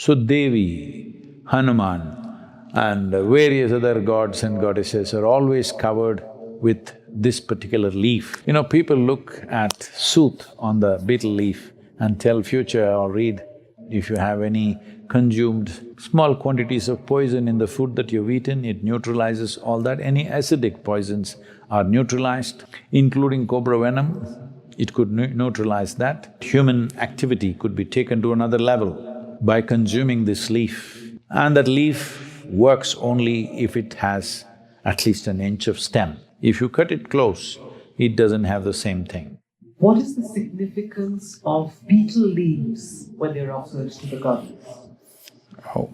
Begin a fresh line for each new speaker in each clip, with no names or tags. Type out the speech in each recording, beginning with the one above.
So Devi, Hanuman and various other gods and goddesses are always covered with this particular leaf. You know, people look at sooth on the betel leaf and tell future or read, if you have any consumed small quantities of poison in the food that you've eaten, it neutralizes all that. Any acidic poisons are neutralized, including cobra venom, it could neutralize that. Human activity could be taken to another level by consuming this leaf. And that leaf works only if it has at least an inch of stem. If you cut it close, it doesn't have the same thing.
What is the significance of betel leaves when they're offered to the goddess?
Oh,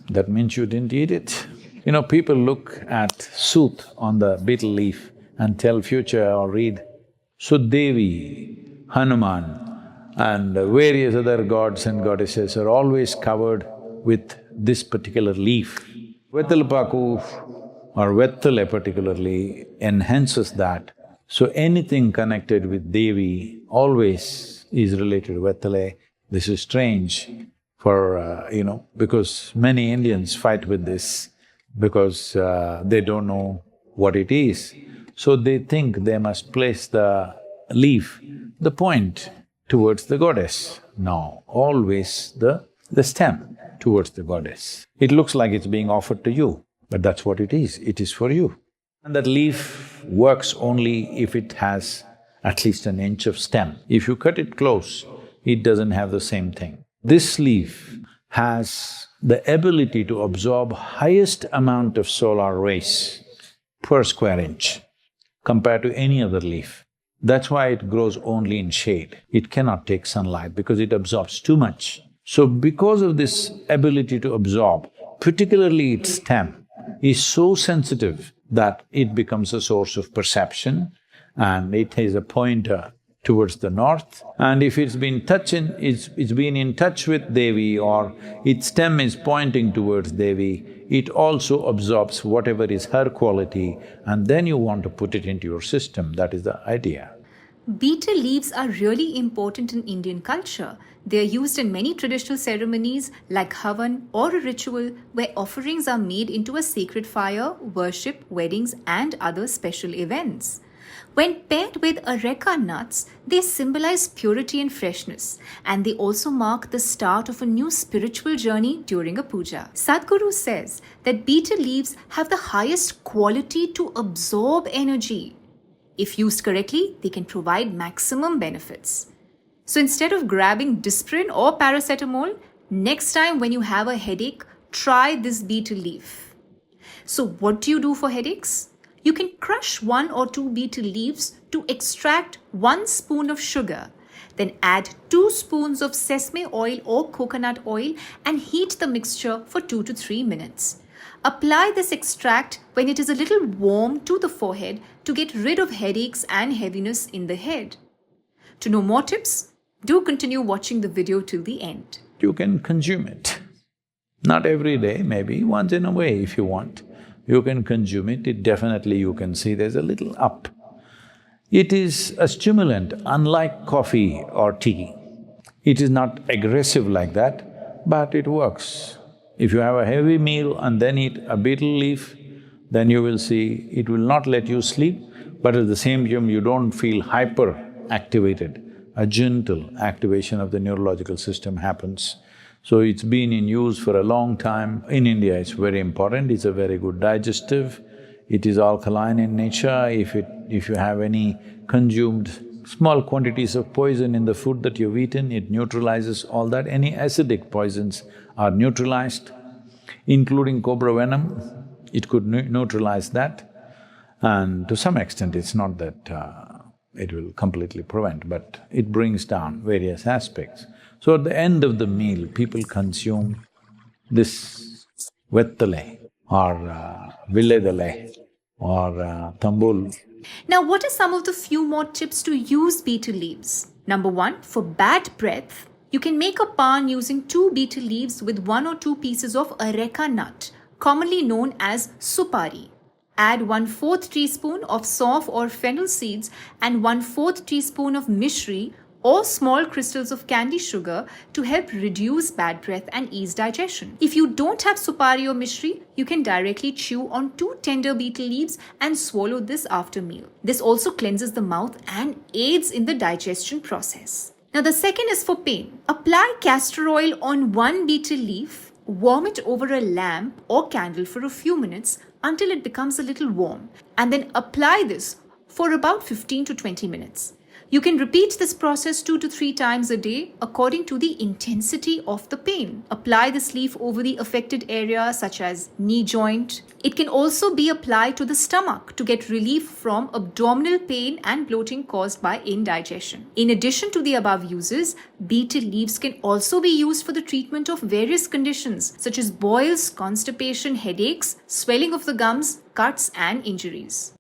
that means you didn't eat it. You know, people look at sooth on the betel leaf and tell future or read. So Devi, Hanuman and various other gods and goddesses are always covered with this particular leaf. Vetalpaku or Vettale particularly enhances that. So anything connected with Devi always is related to Vettale. This is strange for, because many Indians fight with this because they don't know what it is. So they think they must place the leaf, the point towards the goddess. No, always the stem towards the goddess. It looks like it's being offered to you, but that's what it is for you. And that leaf works only if it has at least an inch of stem. If you cut it close, it doesn't have the same thing. This leaf has the ability to absorb highest amount of solar rays per square inch compared to any other leaf. That's why it grows only in shade. It cannot take sunlight because it absorbs too much. So because of this ability to absorb, particularly its stem is so sensitive that it becomes a source of perception and it is a pointer towards the north. And if it's been in touch with Devi or its stem is pointing towards Devi, it also absorbs whatever is her quality and then you want to put it into your system, that is the idea.
Betel leaves are really important in Indian culture. They are used in many traditional ceremonies like Havan or a ritual where offerings are made into a sacred fire, worship, weddings and other special events. When paired with areca nuts, they symbolize purity and freshness, and they also mark the start of a new spiritual journey during a puja. Sadhguru says that betel leaves have the highest quality to absorb energy. If used correctly, they can provide maximum benefits. So instead of grabbing Disprin or paracetamol, next time when you have a headache, try this betel leaf. So what do you do for headaches? You can crush 1 or 2 betel leaves to extract 1 spoon of sugar. Then add 2 spoons of sesame oil or coconut oil and heat the mixture for 2 to 3 minutes. Apply this extract when it is a little warm to the forehead to get rid of headaches and heaviness in the head. To know more tips, do continue watching the video till the end.
You can consume it. Not every day, maybe once in a way if you want. You can consume it definitely you can see there's a little up. It is a stimulant, unlike coffee or tea. It is not aggressive like that, but it works. If you have a heavy meal and then eat a betel leaf, then you will see it will not let you sleep, but at the same time you don't feel hyper-activated. A gentle activation of the neurological system happens. So it's been in use for a long time. In India, it's very important, it's a very good digestive. It is alkaline in nature. If you have any consumed small quantities of poison in the food that you've eaten, it neutralizes all that. Any acidic poisons are neutralized, including cobra venom, it could neutralize that. And to some extent, it's not that it will completely prevent, but it brings down various aspects. So at the end of the meal, people consume this vettale or villedale or tambul.
Now, what are some of the few more tips to use betel leaves? Number 1, for bad breath, you can make a paan using 2 betel leaves with 1 or 2 pieces of areca nut, commonly known as supari. Add 1/4 teaspoon of sauf or fennel seeds and 1/4 teaspoon of mishri or small crystals of candy sugar to help reduce bad breath and ease digestion. If you don't have supari or mishri, you can directly chew on 2 tender betel leaves and swallow this after meal. This also cleanses the mouth and aids in the digestion process. Now the second is for pain. Apply castor oil on 1 betel leaf, warm it over a lamp or candle for a few minutes until it becomes a little warm, and then apply this for about 15 to 20 minutes. You can repeat this process 2 to 3 times a day according to the intensity of the pain. Apply this leaf over the affected area such as knee joint. It can also be applied to the stomach to get relief from abdominal pain and bloating caused by indigestion. In addition to the above uses, betel leaves can also be used for the treatment of various conditions such as boils, constipation, headaches, swelling of the gums, cuts and injuries.